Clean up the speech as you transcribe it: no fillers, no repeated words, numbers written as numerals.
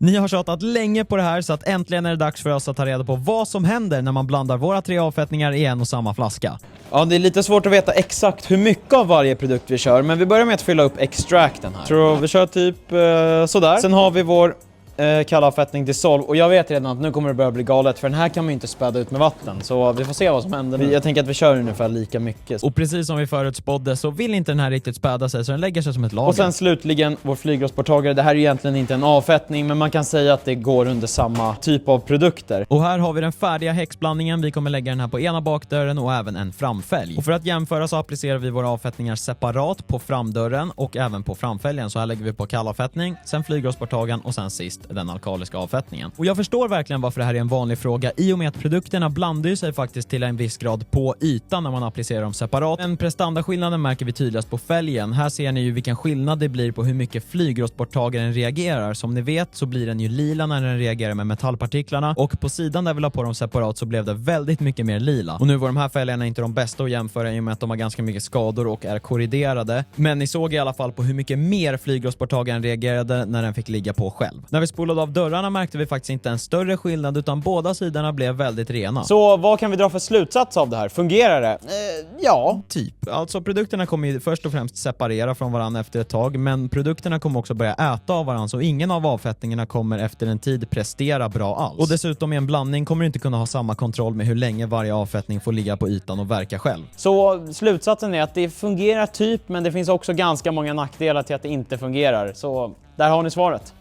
Ni har tjatat länge på det här så att äntligen är det dags för oss att ta reda på vad som händer när man blandar våra 3 avfettningar i en och samma flaska. Ja, det är lite svårt att veta exakt hur mycket av varje produkt vi kör, men vi börjar med att fylla upp extracten här. Så vi kör typ sådär. Sen har vi vår kalla avfettning dissolve, och jag vet redan att nu kommer det börja bli galet, för den här kan man ju inte späda ut med vatten, så vi får se vad som händer. Jag tänker att vi kör ungefär lika mycket. Och precis som vi förutspådde så vill inte den här riktigt späda sig, så den lägger sig som ett lager. Och sen slutligen vår flygrostborttagare. Det här är egentligen inte en avfettning, men man kan säga att det går under samma typ av produkter. Och här har vi den färdiga häxblandningen. Vi kommer lägga den här på ena bakdörren och även en framfälg. Och för att jämföra så applicerar vi våra avfettningar separat på framdörren och även på framfälgen. Så här lägger vi på kallavfettning, sen flygrostborttagaren och sen sist den alkaliska avfettningen. Och jag förstår verkligen varför det här är en vanlig fråga, i och med att produkterna blandar sig faktiskt till en viss grad på ytan när man applicerar dem separat. Men prestandaskillnaden märker vi tydligast på fälgen. Här ser ni ju vilken skillnad det blir på hur mycket flygrostborttagaren reagerar. Som ni vet så blir den ju lila när den reagerar med metallpartiklarna, och på sidan där vi la på dem separat så blev det väldigt mycket mer lila. Och nu var de här fälgarna inte de bästa att jämföra, i och med att de har ganska mycket skador och är korriderade. Men ni såg i alla fall på hur mycket mer flygrostborttagaren reagerade när den fick ligga på själv. När vi spolade av dörrarna märkte vi faktiskt inte en större skillnad, utan båda sidorna blev väldigt rena. Så vad kan vi dra för slutsats av det här? Fungerar det? Ja. Typ. Alltså produkterna kommer ju först och främst separera från varandra efter ett tag, men produkterna kommer också börja äta av varandra, så ingen av avfettningarna kommer efter en tid prestera bra alls. Och dessutom i en blandning kommer du inte kunna ha samma kontroll med hur länge varje avfettning får ligga på ytan och verka själv. Så slutsatsen är att det fungerar typ, men det finns också ganska många nackdelar till att det inte fungerar. Så där har ni svaret.